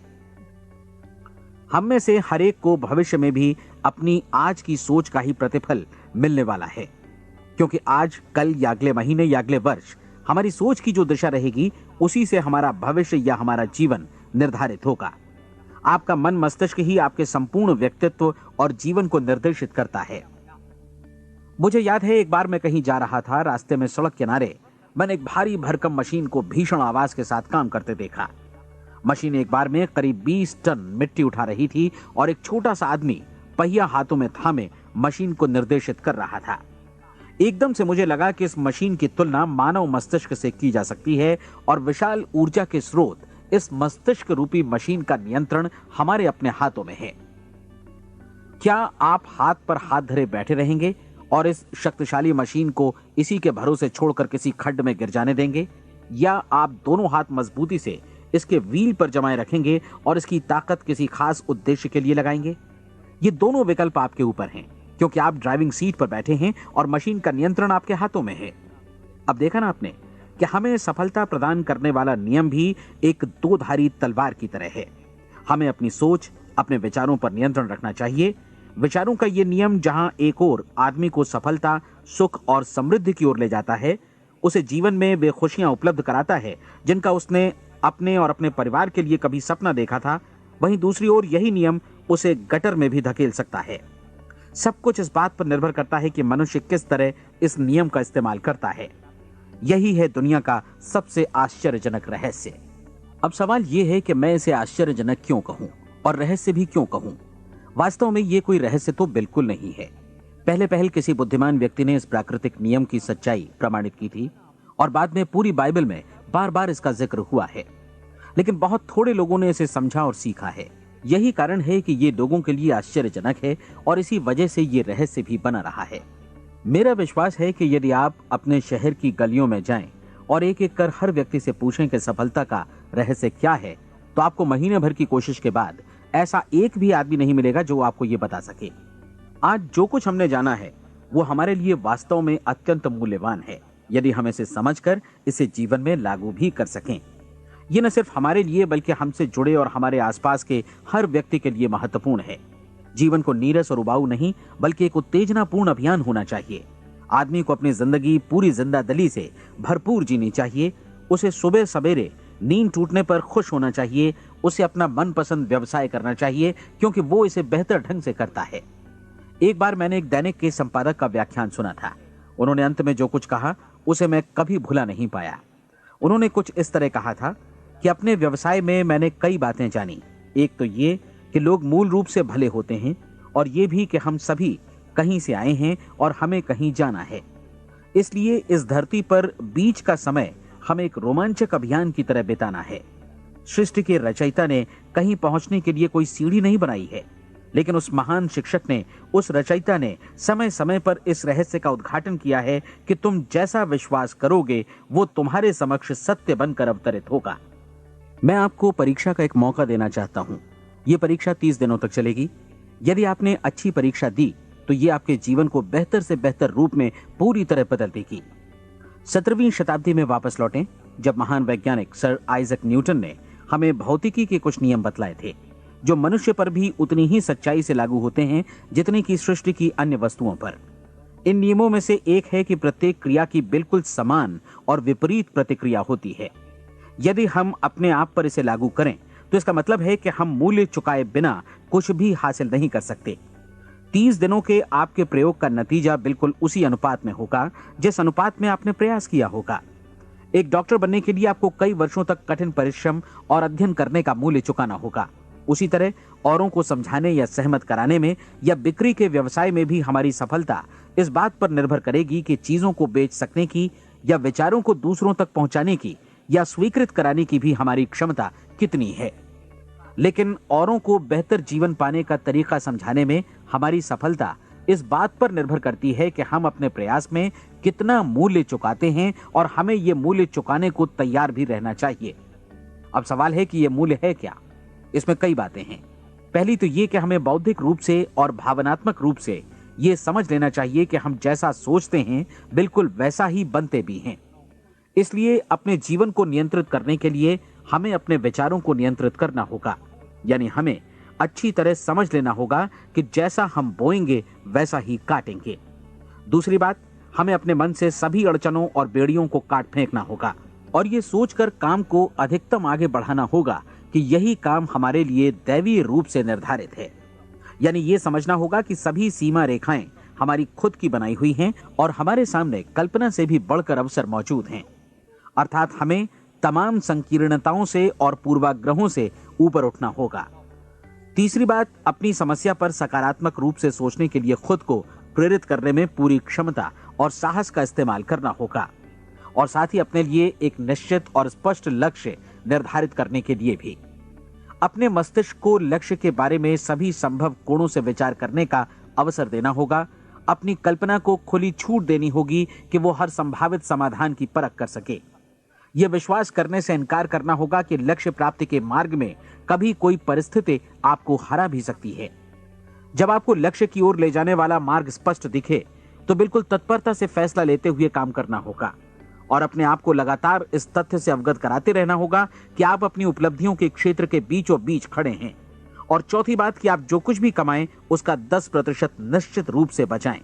हम में से हर एक को भविष्य में भी अपनी आज की सोच का ही प्रतिफल मिलने वाला है, क्योंकि आज, कल या अगले महीने या अगले वर्ष हमारी सोच की जो दिशा रहेगी उसी से हमारा भविष्य या हमारा जीवन निर्धारित होगा। आपका मन मस्तिष्क ही आपके संपूर्ण व्यक्तित्व और जीवन को निर्देशित करता है। मुझे याद है एक बार मैं कहीं जा रहा था, रास्ते में सड़क किनारे मैंने एक भारी भरकम मशीन को भीषण आवाज के साथ काम करते देखा। मशीन एक बार में करीब 20 टन मिट्टी उठा रही थी और एक छोटा सा आदमी पहिया हाथों में थामे मशीन को निर्देशित कर रहा था। एकदम से मुझे लगा कि इस मशीन की तुलना मानव मस्तिष्क से की जा सकती है और विशाल ऊर्जा के स्रोत इस मस्तिष्क रूपी मशीन का नियंत्रण हमारे अपने हाथों में है। क्या आप हाथ पर हाथ धरे बैठे रहेंगे और इस शक्तिशाली मशीन को इसी के भरोसे छोड़कर किसी खड्ड में गिर जाने देंगे, या आप दोनों हाथ मजबूती से इसके व्हील पर जमाए रखेंगे और इसकी ताकत किसी खास उद्देश्य के लिए लगाएंगे? ये दोनों विकल्प आपके ऊपर हैं, क्योंकि आप ड्राइविंग सीट पर बैठे हैं और मशीन का नियंत्रण आपके हाथों में है। अब देखा ना आपने कि हमें सफलता प्रदान करने वाला नियम भी एक दो-धारी तलवार की तरह है। हमें अपनी सोच, अपने विचारों पर नियंत्रण रखना चाहिए। विचारों का ये नियम जहां एक ओर आदमी को सफलता, सुख और समृद्धि की ओर ले जाता है, उसे जीवन में वे खुशियां उपलब्ध कराता है जिनका उसने अपने और अपने परिवार के लिए कभी सपना देखा था, वहीं दूसरी ओर यही नियम उसे गटर में भी धकेल सकता है। सब कुछ इस बात पर निर्भर करता है कि मनुष्य किस तरह इस नियम का इस्तेमाल करता है। यही है दुनिया का सबसे आश्चर्यजनक रहस्य। अब सवाल यह है कि मैं इसे आश्चर्यजनक क्यों कहूं और रहस्य भी क्यों कहूं? वास्तव में यह कोई रहस्य तो बिल्कुल नहीं है। पहले पहल किसी बुद्धिमान व्यक्ति ने इस प्राकृतिक नियम की सच्चाई प्रमाणित की थी और बाद में पूरी बाइबल में बार बार इसका जिक्र हुआ है, लेकिन बहुत थोड़े लोगों ने इसे समझा और सीखा है। यही कारण है कि ये लोगों के लिए आश्चर्यजनक है और इसी वजह से ये रहस्य भी बना रहा है। मेरा विश्वास है कि यदि आप अपने शहर की गलियों में जाएं और एक एक कर हर व्यक्ति से पूछें कि सफलता का रहस्य क्या है, तो आपको महीने भर की कोशिश के बाद ऐसा एक भी आदमी नहीं मिलेगा जो आपको ये बता सके। आज जो कुछ हमने जाना है वो हमारे लिए वास्तव में अत्यंत मूल्यवान है, यदि हम इसे समझकर इसे जीवन में लागू भी कर सकें। ये न सिर्फ हमारे लिए बल्कि हमसे जुड़े और हमारे आसपास के हर व्यक्ति के लिए महत्वपूर्ण है। जीवन को नीरस और उबाऊ नहीं बल्कि एक उत्तेजनापूर्ण अभियान होना चाहिए। आदमी को अपनी जिंदगी पूरी जिंदादिली से भरपूर जीनी चाहिए। उसे सुबह सवेरे नींद टूटने पर खुश होना चाहिए। उसे अपना मनपसंद व्यवसाय करना चाहिए क्योंकि वो इसे बेहतर ढंग से करता है। एक बार मैंने एक दैनिक के संपादक का व्याख्यान सुना था। उन्होंने अंत में जो कुछ कहा उसे मैं कभी भुला नहीं पाया। उन्होंने कुछ इस तरह कहा था कि अपने व्यवसाय में मैंने कई बातें जानी। एक तो ये कि लोग मूल रूप से भले होते हैं और ये भी कि हम सभी कहीं से आए हैं और हमें कहीं जाना है। इसलिए इस धरती पर बीच का समय हमें एक रोमांचक अभियान की तरह बिताना है। सृष्टि के रचयिता ने कहीं पहुंचने के लिए कोई सीढ़ी नहीं बनाई है, लेकिन उस महान शिक्षक ने, उस रचयिता ने समय समय पर इस रहस्य का उद्घाटन किया है कि तुम जैसा विश्वास करोगे वो तुम्हारे समक्ष सत्य बनकर अवतरित होगा। मैं आपको परीक्षा का एक मौका देना चाहता हूं। यह परीक्षा 30 दिनों तक चलेगी। यदि आपने अच्छी परीक्षा दी तो ये आपके जीवन को बेहतर से बेहतर रूप में पूरी तरह बदल देगी। 17वीं शताब्दी में वापस लौटें, जब महान वैज्ञानिक सर आइजक न्यूटन ने हमें भौतिकी के कुछ नियम बतलाए थे, जो मनुष्य पर भी उतनी ही सच्चाई से लागू होते हैं जितनी की सृष्टि की अन्य वस्तुओं पर। इन नियमों में से एक है कि प्रत्येक क्रिया की बिल्कुल समान और विपरीत प्रतिक्रिया होती है। यदि हम अपने आप पर इसे लागू करें तो इसका मतलब है कि हम मूल्य चुकाए बिना कुछ भी हासिल नहीं कर सकते। 30 दिनों के आपके प्रयोग का नतीजा बिल्कुल उसी अनुपात में होगा जिस अनुपात में आपने प्रयास किया होगा। एक डॉक्टर बनने के लिए आपको कई वर्षों तक कठिन परिश्रम और अध्ययन करने का मूल्य चुकाना होगा। उसी तरह औरों को समझाने या सहमत कराने में या बिक्री के व्यवसाय में भी हमारी सफलता इस बात पर निर्भर करेगी कि चीजों को बेच सकने की या विचारों को दूसरों तक पहुंचाने की या स्वीकृत कराने की भी हमारी क्षमता कितनी है। लेकिन औरों को बेहतर जीवन पाने का तरीका समझाने में हमारी सफलता इस बात पर निर्भर करती है कि हम अपने प्रयास में कितना मूल्य चुकाते हैं और हमें यह मूल्य चुकाने को तैयार भी रहना चाहिए। अब सवाल है कि यह मूल्य है क्या? इसमें कई बातें हैं। पहली तो यह कि हमें बौद्धिक रूप से और भावनात्मक रूप से यह समझ लेना चाहिए कि हम जैसा सोचते हैं बिल्कुल वैसा ही बनते भी हैं। इसलिए अपने जीवन को नियंत्रित करने के लिए हमें अपने विचारों को नियंत्रित करना होगा। यानी हमें अच्छी तरह समझ लेना होगा कि जैसा हम बोएंगे वैसा ही काटेंगे। दूसरी बात, हमें अपने मन से सभी अड़चनों और बेड़ियों को काट फेंकना होगा और ये सोचकर काम को अधिकतम आगे बढ़ाना होगा कि यही काम हमारे लिए दैवीय रूप से निर्धारित है। यानी ये समझना होगा कि सभी सीमा रेखाएं हमारी खुद की बनाई हुई हैं और हमारे सामने कल्पना से भी बढ़कर अवसर मौजूद हैं। अर्थात हमें तमाम संकीर्णताओं से और पूर्वाग्रहों से ऊपर उठना होगा। तीसरी बात, अपनी समस्या पर सकारात्मक रूप से सोचने के लिए खुद को प्रेरित करने में पूरी क्षमता और साहस का इस्तेमाल करना होगा और साथ ही अपने लिए एक निश्चित और स्पष्ट लक्ष्य निर्धारित करने के लिए भी। अपने मस्तिष्क को लक्ष्य के बारे में सभी संभव कोणों से विचार करने का अवसर देना होगा। अपनी कल्पना को खुली छूट देनी होगी कि वो हर संभावित समाधान की परख कर सके। यह विश्वास करने से इनकार करना होगा कि लक्ष्य प्राप्ति के मार्ग में कभी कोई परिस्थिति आपको हरा भी सकती है। जब आपको लक्ष्य की ओर ले जाने वाला मार्ग स्पष्ट दिखे तो बिल्कुल तत्परता से फैसला लेते हुए काम करना होगा और अपने आप को लगातार इस तथ्य से अवगत कराते रहना होगा कि आप अपनी उपलब्धियों के क्षेत्र के बीचों बीच खड़े हैं। और चौथी बात कि आप जो कुछ भी कमाएं उसका 10% निश्चित रूप से बचाएं।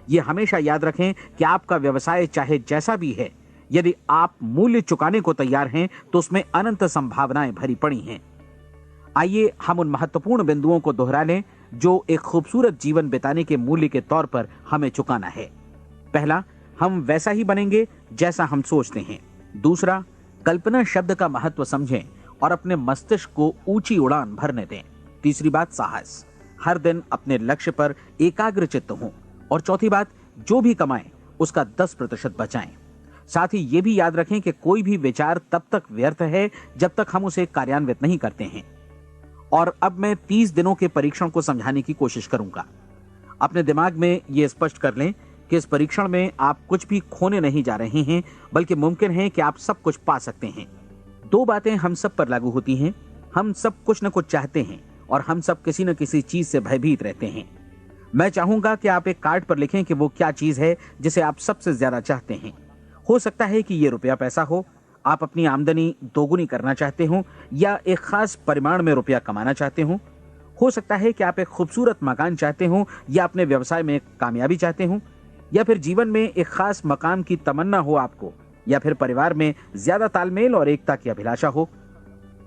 यह हमेशा याद रखें कि आपका व्यवसाय चाहे जैसा भी है, यदि आप मूल्य चुकाने को तैयार हैं तो उसमें अनंत संभावनाएं भरी पड़ी हैं। आइए हम उन महत्वपूर्ण बिंदुओं को दोहरा लें जो एक खूबसूरत जीवन बिताने के मूल्य के तौर पर हमें चुकाना है। पहला, हम वैसा ही बनेंगे जैसा हम सोचते हैं। दूसरा, कल्पना शब्द का महत्व समझें और अपने मस्तिष्क को ऊंची उड़ान भरने दें। तीसरी बात, साहस, हर दिन अपने लक्ष्य पर एकाग्र चित्त हों। और चौथी बात, जो भी कमाएं उसका 10% बचाएं। साथ ही ये भी याद रखें कि कोई भी विचार तब तक व्यर्थ है जब तक हम उसे कार्यान्वित नहीं करते हैं। और अब मैं 30 दिनों के परीक्षण को समझाने की कोशिश करूंगा। अपने दिमाग में यह स्पष्ट कर लें कि इस परीक्षण में आप कुछ भी खोने नहीं जा रहे हैं, बल्कि मुमकिन है कि आप सब कुछ पा सकते हैं। 2 बातें हम सब पर लागू होती हैं। हम सब कुछ न कुछ चाहते हैं और हम सब किसी न किसी चीज से भयभीत रहते हैं। मैं चाहूंगा कि आप एक कार्ड पर लिखें कि वो क्या चीज है जिसे आप सबसे ज्यादा चाहते हैं। हो सकता है कि ये रुपया पैसा हो, आप अपनी आमदनी दोगुनी करना चाहते हो, या एक खास परिमाण में रुपया कमाना चाहते हो सकता है कि आप एक खूबसूरत मकान चाहते हो, या अपने व्यवसाय में कामयाबी चाहते हो, या फिर जीवन में एक खास मकाम की तमन्ना हो आपको, या फिर परिवार में ज्यादा तालमेल और एकता की अभिलाषा हो।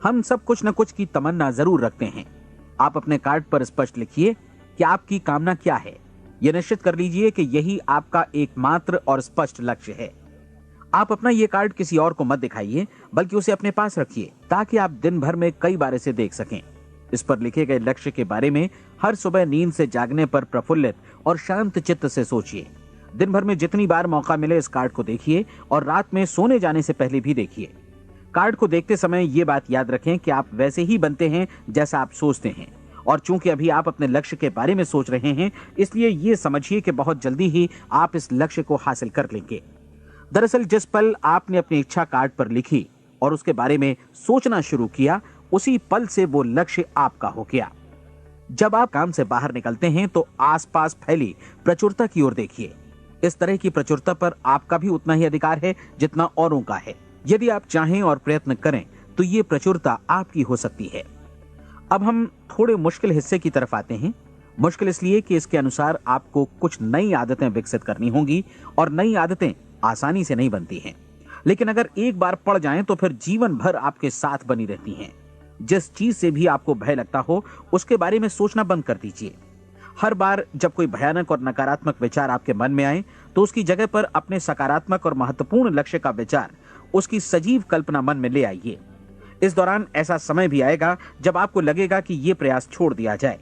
हम सब कुछ न कुछ की तमन्ना जरूर रखते हैं। आप अपने कार्ड पर स्पष्ट लिखिए कि आपकी कामना क्या है। यह निश्चित कर लीजिए कि यही आपका एकमात्र और स्पष्ट लक्ष्य है। आप अपना यह कार्ड किसी और को मत दिखाइए, बल्कि उसे अपने पास रखिए ताकि आप दिन भर में कई बार इसे देख सकें। इस पर लिखे गए लक्ष्य के बारे में हर सुबह नींद से जागने पर प्रफुल्लित और शांत चित्त से सोचिए। दिन भर में जितनी बार मौका मिले इस कार्ड को देखिए और रात में सोने जाने से पहले भी देखिए। कार्ड को देखते समय ये बात याद रखें कि आप वैसे ही बनते हैं जैसा आप सोचते हैं। और चूंकि अभी आप अपने लक्ष्य के बारे में सोच रहे हैं, इसलिए ये समझिए कि बहुत जल्दी ही आप इस लक्ष्य को हासिल कर लेंगे। दरअसल जिस पल आपने अपनी इच्छा कार्ड पर लिखी और उसके बारे में सोचना शुरू किया, उसी पल से वो लक्ष्य आपका हो गया। जब आप काम से बाहर निकलते हैं तो आसपास फैली प्रचुरता की ओर देखिए। इस तरह की प्रचुरता पर आपका भी उतना ही अधिकार है जितना औरों का है। यदि आप चाहें और प्रयत्न करें तो ये प्रचुरता आपकी हो सकती है। अब हम थोड़े मुश्किल हिस्से की तरफ आते हैं। मुश्किल इसलिए कि इसके अनुसार आपको कुछ नई आदतें विकसित करनी होंगी और नई आदतें आसानी से नहीं बनती हैं, लेकिन अगर एक बार पड़ जाएं तो फिर जीवन भर आपके साथ बनी रहती हैं। जिस चीज से भी आपको भय लगता हो उसके बारे में सोचना बंद कर दीजिए। हर बार जब कोई भयानक और नकारात्मक विचार आपके मन में आए तो उसकी जगह पर अपने सकारात्मक और महत्वपूर्ण लक्ष्य का विचार, उसकी सजीव कल्पना मन में ले आइए। इस दौरान ऐसा समय भी आएगा जब आपको लगेगा कि ये प्रयास छोड़ दिया जाए,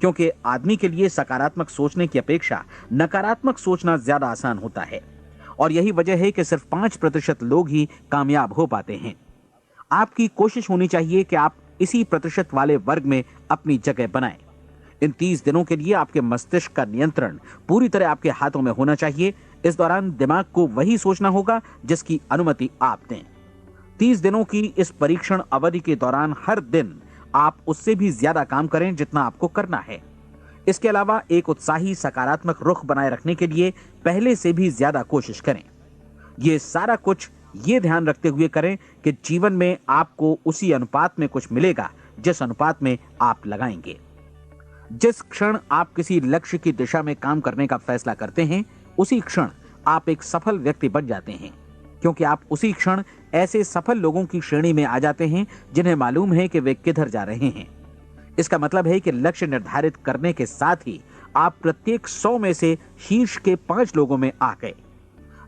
क्योंकि आदमी के लिए सकारात्मक सोचने की अपेक्षा नकारात्मक सोचना ज्यादा आसान होता है। और यही वजह है कि सिर्फ 5% लोग ही कामयाब हो पाते हैं। आपकी कोशिश होनी चाहिए कि आप इसी प्रतिशत वाले वर्ग में अपनी जगह बनाएं। इन 30 दिनों के लिए आपके मस्तिष्क का नियंत्रण पूरी तरह आपके हाथों में होना चाहिए। इस दौरान दिमाग को वही सोचना होगा जिसकी अनुमति आप दें। 30 दिनों की इस परीक्षण अवधि के दौरान हर दिन आप उससे भी ज्यादा काम करें जितना आपको करना है। इसके अलावा एक उत्साही सकारात्मक रुख बनाए रखने के लिए पहले से भी ज्यादा कोशिश करें। ये सारा कुछ ये ध्यान रखते हुए करें कि जीवन में आपको उसी अनुपात में कुछ मिलेगा जिस अनुपात में आप लगाएंगे। जिस क्षण आप किसी लक्ष्य की दिशा में काम करने का फैसला करते हैं, उसी क्षण आप एक सफल व्यक्ति बन जाते हैं, क्योंकि आप उसी क्षण ऐसे सफल लोगों की श्रेणी में आ जाते हैं जिन्हें मालूम है कि वे किधर जा रहे हैं। इसका मतलब है कि लक्ष्य निर्धारित करने के साथ ही आप प्रत्येक 100 में से शीर्ष के 5 लोगों में आ गए।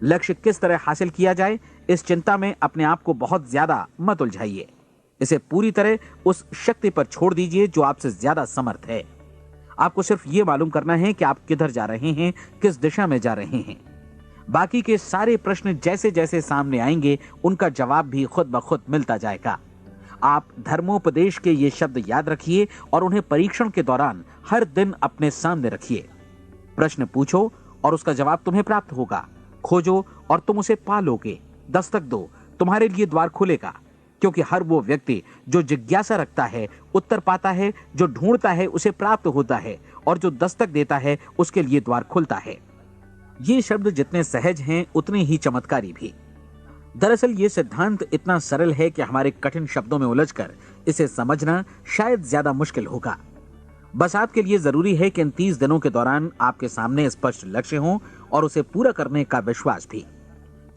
लक्ष्य किस तरह हासिल किया जाए, इस चिंता में अपने आप को बहुत ज्यादा मत उलझाइए। इसे पूरी तरह उस शक्ति पर छोड़ दीजिए जो आपसे ज्यादा समर्थ है। आपको सिर्फ ये मालूम करना है कि आप किधर जा रहे हैं, किस दिशा में जा रहे हैं। बाकी के सारे प्रश्न जैसे जैसे सामने आएंगे उनका जवाब भी खुद ब खुद मिलता जाएगा। आप धर्मोपदेश के ये शब्द याद रखिए और उन्हें परीक्षण के दौरान हर दिन अपने सामने रखिए। प्रश्न पूछो और उसका जवाब तुम्हें प्राप्त होगा। खोजो और तुम उसे पा लोगे। दस्तक दो, तुम्हारे लिए द्वार खुलेगा, क्योंकि हर वो व्यक्ति जो जिज्ञासा रखता है उत्तर पाता है, जो ढूंढता है उसे प्राप्त होता है, और जो दस्तक देता है उसके लिए द्वार खुलता है। ये शब्द जितने सहज हैं उतने ही चमत्कारी भी। दरअसल ये सिद्धांत इतना सरल है कि हमारे कठिन शब्दों में उलझकर इसे समझना शायद ज्यादा मुश्किल होगा। बस आपके लिए जरूरी है कि इन 30 दिनों के दौरान आपके सामने स्पष्ट लक्ष्य हो और उसे पूरा करने का विश्वास भी।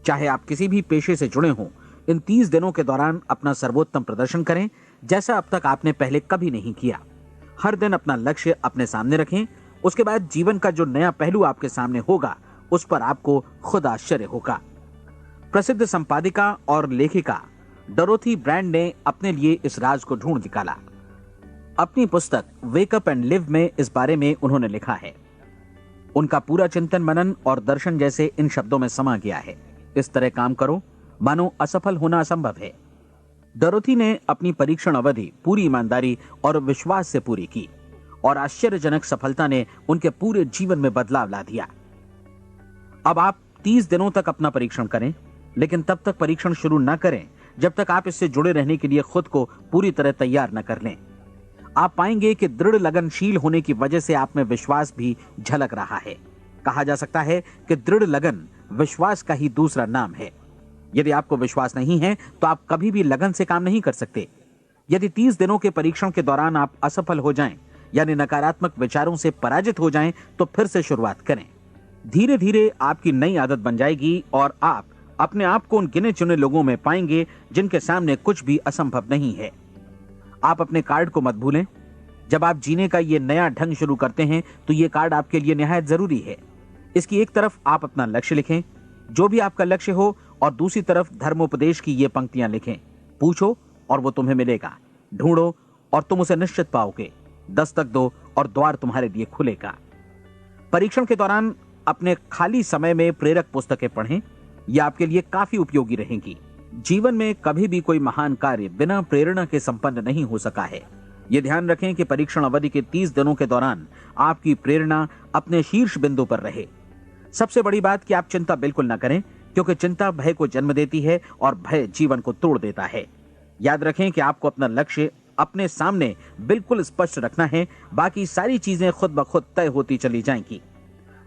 चाहे आप किसी भी पेशे से जुड़े हों, इन 30 दिनों के दौरान अपना सर्वोत्तम प्रदर्शन करें, जैसा अब तक आपने पहले कभी नहीं किया। हर दिन अपना लक्ष्य अपने सामने रखें। उसके बाद जीवन का जो नया पहलू आपके सामने होगा उस पर आपको खुद आश्चर्य होगा। प्रसिद्ध संपादिका और लेखिका डोरोथी ब्रैंड ने अपने लिए इस राज को ढूंढ निकाला। अपनी पुस्तक वेक अप एंड लिव में इस बारे में उन्होंने लिखा है। उनका पूरा चिंतन मनन और दर्शन जैसे इन शब्दों में समा गया है। इस तरह काम करो मानो असफल होना असंभव है। डोरोथी ने अपनी परीक्षण अवधि पूरी ईमानदारी और विश्वास से पूरी की और आश्चर्यजनक सफलता ने उनके पूरे जीवन में बदलाव ला दिया। अब आप 30 दिनों तक अपना परीक्षण करें, लेकिन तब तक परीक्षण शुरू न करें जब तक आप इससे जुड़े रहने के लिए खुद को पूरी तरह तैयार न कर लें। आप पाएंगे कि दृढ़ लगनशील होने की वजह से आप में विश्वास भी झलक रहा है। कहा जा सकता है कि दृढ़ लगन विश्वास का ही दूसरा नाम है। यदि आपको विश्वास नहीं है तो आप कभी भी लगन से काम नहीं कर सकते। यदि 30 दिनों के परीक्षण के दौरान आप असफल हो जाएं, यानी नकारात्मक विचारों से पराजित हो जाएं, तो फिर से शुरुआत करें। धीरे धीरे आपकी नई आदत बन जाएगी और आप अपने आप को उन गिने चुने लोगों में पाएंगे जिनके सामने कुछ भी असंभव नहीं है। आप अपने कार्ड को मत भूलें। जब आप जीने का ये नया ढंग शुरू करते हैं तो ये कार्ड आपके लिए निहायत जरूरी है। इसकी एक तरफ आप अपना लक्ष्य लिखें, जो भी आपका लक्ष्य हो, और दूसरी तरफ धर्मोपदेश की ये पंक्तियां लिखें। पूछो और वो तुम्हें मिलेगा, ढूंढो और तुम उसे निश्चित पाओगे, दस्तक दो और द्वार तुम्हारे लिए खुलेगा। परीक्षण के दौरान अपने खाली समय में प्रेरक पुस्तकें पढ़ें। यह आपके लिए काफी उपयोगी रहेंगी। जीवन में कभी भी कोई महान कार्य बिना प्रेरणा के संपन्न नहीं हो सका है। यह ध्यान रखें कि परीक्षण अवधि के 30 दिनों के दौरान आपकी प्रेरणा अपने शीर्ष बिंदु पर रहे। सबसे बड़ी बात कि आप चिंता बिल्कुल न करें, क्योंकि चिंता भय को जन्म देती है और भय जीवन को तोड़ देता है। याद रखें कि आपको अपना लक्ष्य अपने सामने बिल्कुल स्पष्ट रखना है, बाकी सारी चीजें खुद ब खुद तय होती चली जाएंगी।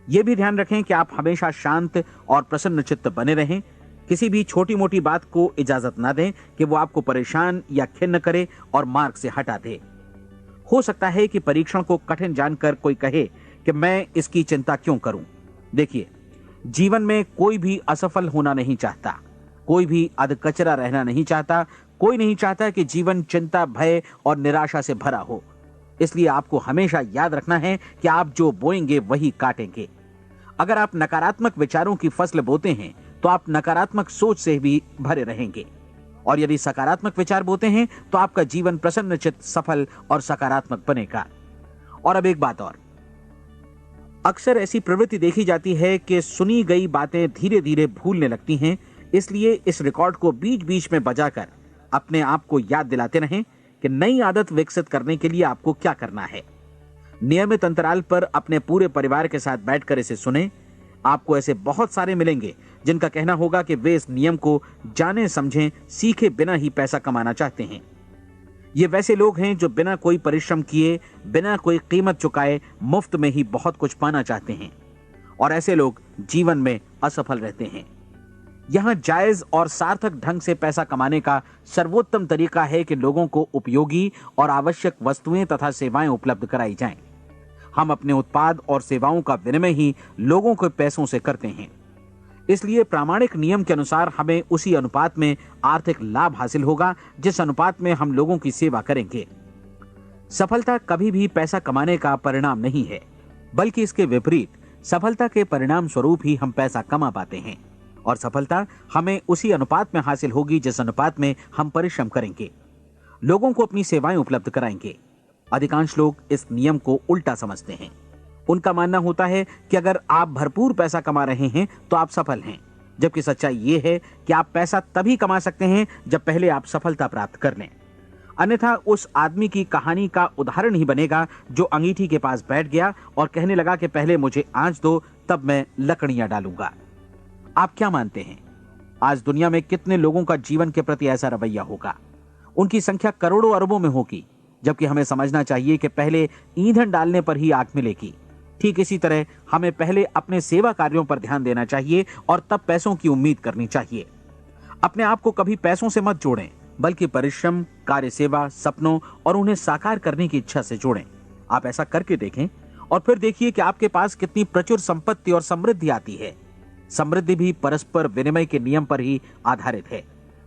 यह भी ध्यान रखें कि आप हमेशा शांत और प्रसन्न चित्त बने रहें। किसी भी छोटी मोटी बात को इजाजत ना दें कि वो आपको परेशान या खिन्न करे और मार्ग से हटा दे। हो सकता है कि परीक्षण को कठिन जानकर कोई कहे कि मैं इसकी चिंता क्यों करूं। देखिए, जीवन में कोई भी असफल होना नहीं चाहता, कोई भी अधकचरा रहना नहीं चाहता, कोई नहीं चाहता कि जीवन चिंता, भय और निराशा से भरा हो। इसलिए आपको हमेशा याद रखना है कि आप जो बोएंगे वही काटेंगे। अगर आप नकारात्मक विचारों की फसल बोते हैं तो आप नकारात्मक सोच से भी भरे रहेंगे, और यदि सकारात्मक विचार बोते हैं तो आपका जीवन प्रसन्नचित्त, सफल और सकारात्मक बनेगा। और अब एक बात और, अक्सर ऐसी प्रवृत्ति देखी जाती है कि सुनी गई बातें धीरे धीरे भूलने लगती हैं। इसलिए इस रिकॉर्ड को बीच बीच में बजाकर अपने आप को याद दिलाते रहें कि नई आदत विकसित करने के लिए आपको क्या करना है। नियमित अंतराल पर अपने पूरे परिवार के साथ बैठकर इसे सुनें। आपको ऐसे बहुत सारे मिलेंगे जिनका कहना होगा कि वे इस नियम को जाने समझें सीखे बिना ही पैसा कमाना चाहते हैं। ये वैसे लोग हैं जो बिना कोई परिश्रम किए, बिना कोई कीमत चुकाए मुफ्त में ही बहुत कुछ पाना चाहते हैं, और ऐसे लोग जीवन में असफल रहते हैं। यहां जायज और सार्थक ढंग से पैसा कमाने का सर्वोत्तम तरीका है कि लोगों को उपयोगी और आवश्यक वस्तुएं तथा सेवाएं उपलब्ध कराई जाएं। हम अपने उत्पाद और सेवाओं का विनिमय ही लोगों के पैसों से करते हैं। इसलिए प्रामाणिक नियम के अनुसार हमें उसी अनुपात में आर्थिक लाभ हासिल होगा जिस अनुपात में हम लोगों की सेवा करेंगे। सफलता कभी भी पैसा कमाने का परिणाम नहीं है, बल्कि इसके विपरीत सफलता के परिणाम स्वरूप ही हम पैसा कमा पाते हैं, और सफलता हमें उसी अनुपात में हासिल होगी जिस अनुपात में हम परिश्रम करेंगे, लोगों को अपनी सेवाएं उपलब्ध कराएंगे। अधिकांश लोग इस नियम को उल्टा समझते हैं। उनका मानना होता है कि अगर आप भरपूर पैसा कमा रहे हैं तो आप सफल हैं, जबकि सच्चाई ये है कि आप पैसा तभी कमा सकते हैं जब पहले आप सफलता प्राप्त कर लें। अन्यथा उस आदमी की कहानी का उदाहरण ही बनेगा जो अंगीठी के पास बैठ गया और कहने लगा कि पहले मुझे आंच दो, तब मैं लकड़ियां डालूंगा। आप क्या मानते हैं, आज दुनिया में कितने लोगों का जीवन के प्रति ऐसा रवैया होगा? उनकी संख्या करोड़ों अरबों में होगी, जबकि हमें समझना चाहिए कि पहले ईंधन डालने पर ही आग मिलेगी। ठीक इसी तरह हमें पहले अपने सेवा कार्यों पर ध्यान देना चाहिए और तब पैसों की उम्मीद करनी चाहिए। अपने आप को कभी पैसों से मत जोड़ें, बल्कि परिश्रम, कार्य सेवा, सपनों और उन्हें साकार करने की इच्छा से जोड़ें। आप ऐसा करके देखें और फिर देखिए कि आपके पास कितनी प्रचुर संपत्ति और समृद्धि आती है। समृद्धि भी परस्पर विनिमय के नियम पर ही आधारित है।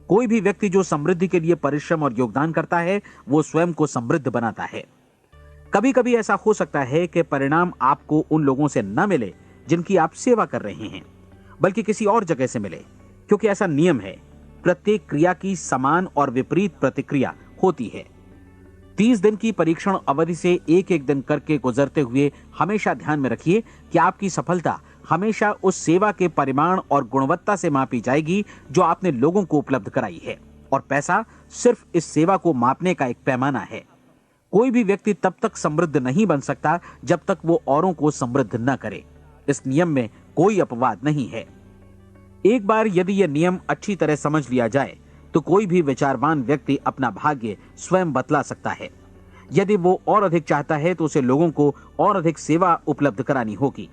कोई भी व्यक्ति जो समृद्धि के लिए परिश्रम और योगदान करता है, वो स्वयं को समृद्ध बनाता है। कभी कभी ऐसा हो सकता है कि परिणाम आपको उन लोगों से न मिले जिनकी आप सेवा कर रहे हैं, बल्कि किसी और जगह से मिले, क्योंकि ऐसा नियम है, प्रत्येक क्रिया की समान और विपरीत प्रतिक्रिया होती है। 30 दिन की परीक्षण अवधि से एक एक दिन करके गुजरते हुए हमेशा ध्यान में रखिए कि आपकी सफलता हमेशा उस सेवा के परिमाण और गुणवत्ता से मापी जाएगी जो आपने लोगों को उपलब्ध कराई है, और पैसा सिर्फ इस सेवा को मापने का एक पैमाना है। कोई भी व्यक्ति तब तक समृद्ध नहीं बन सकता जब तक वो औरों को समृद्ध न करे। इस नियम में कोई अपवाद नहीं है। एक बार यदि यह नियम अच्छी तरह समझ लिया जाए तो कोई भी विचारवान व्यक्ति अपना भाग्य स्वयं बतला सकता है। यदि वो और अधिक चाहता है तो उसे लोगों को और अधिक सेवा उपलब्ध करानी होगी,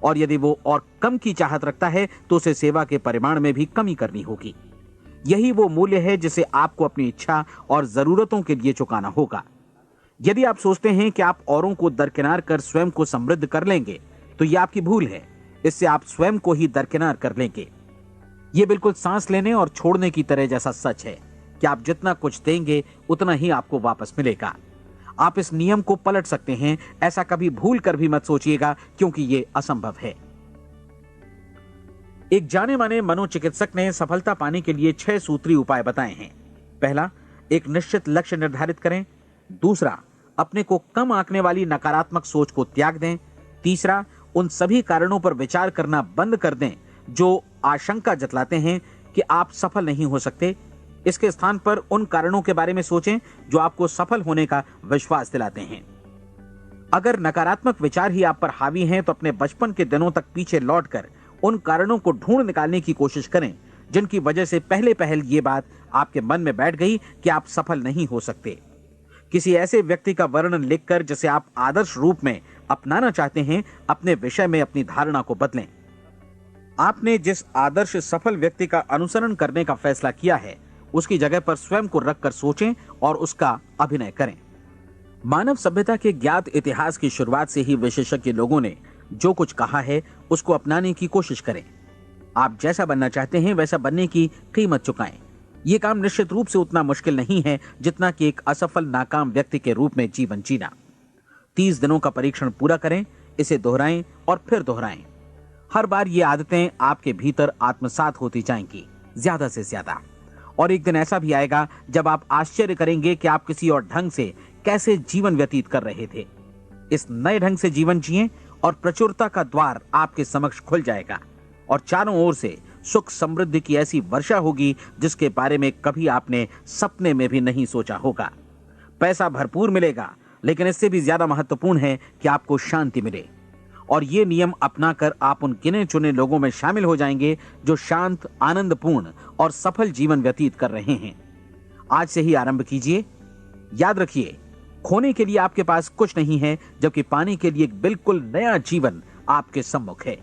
और यदि वो और कम की चाहत रखता है तो उसे सेवा के परिमाण में भी कमी करनी होगी। यही वो मूल्य है जिसे आपको अपनी इच्छा और जरूरतों के लिए चुकाना होगा। यदि आप सोचते हैं कि आप औरों को दरकिनार कर स्वयं को समृद्ध कर लेंगे तो यह आपकी भूल है। इससे आप स्वयं को ही दरकिनार कर लेंगे। यह बिल्कुल सांस लेने और छोड़ने की तरह जैसा सच है कि आप जितना कुछ देंगे उतना ही आपको वापस मिलेगा। आप इस नियम को पलट सकते हैं, ऐसा कभी भूल कर भी मत सोचिएगा, क्योंकि यह असंभव है। एक जाने माने मनोचिकित्सक ने सफलता पाने के लिए 6 सूत्री उपाय बताए हैं। पहला, एक निश्चित लक्ष्य निर्धारित करें। दूसरा, अपने को कम आंकने वाली नकारात्मक सोच को त्याग दें। तीसरा, उन सभी कारणों पर विचार करना बंद कर दें जो आशंका जतलाते हैं कि आप सफल नहीं हो सकते। इसके स्थान पर उन कारणों के बारे में सोचें जो आपको सफल होने का विश्वास दिलाते हैं। अगर नकारात्मक विचार ही आप पर हावी हैं तो अपने बचपन के दिनों तक पीछे लौटकर उन कारणों को ढूंढ निकालने की कोशिश करें जिनकी वजह से पहले पहल ये बात आपके मन में बैठ गई कि आप सफल नहीं हो सकते। किसी ऐसे व्यक्ति का वर्णन लिखकर जिसे आप आदर्श रूप में अपनाना चाहते हैं, अपने विषय में अपनी धारणा को बदलें। आपने जिस आदर्श सफल व्यक्ति का अनुसरण करने का फैसला किया है उसकी जगह पर स्वयं को रखकर सोचें और उसका अभिनय करें। मानव सभ्यता के ज्ञात इतिहास की शुरुआत से ही विशेषज्ञ लोगों ने जो कुछ कहा है उसको अपनाने की कोशिश करें। आप जैसा बनना चाहते हैं वैसा बनने की कीमत चुकाएं। यह काम निश्चित रूप से उतना मुश्किल नहीं है जितना कि एक असफल नाकाम व्यक्ति के रूप में जीवन जीना। 30 दिनों का परीक्षण पूरा करें, इसे दोहराएं और फिर दोहराएं। हर बार ये आदतें आपके भीतर आत्मसात होती जाएंगी, ज्यादा से ज्यादा। और एक दिन ऐसा भी आएगा जब आप आश्चर्य करेंगे कि आप किसी और ढंग से कैसे जीवन व्यतीत कर रहे थे। इस नए ढंग से जीवन जिएं और प्रचुरता का द्वार आपके समक्ष खुल जाएगा और चारों ओर से सुख समृद्धि की ऐसी वर्षा होगी जिसके बारे में कभी आपने सपने में भी नहीं सोचा होगा। पैसा भरपूर मिलेगा, लेकिन इससे भी ज्यादा महत्वपूर्ण है कि आपको शांति मिले। और ये नियम अपनाकर आप उन गिने चुने लोगों में शामिल हो जाएंगे जो शांत, आनंदपूर्ण और सफल जीवन व्यतीत कर रहे हैं। आज से ही आरंभ कीजिए। याद रखिए, खोने के लिए आपके पास कुछ नहीं है, जबकि पाने के लिए एक बिल्कुल नया जीवन आपके सम्मुख है।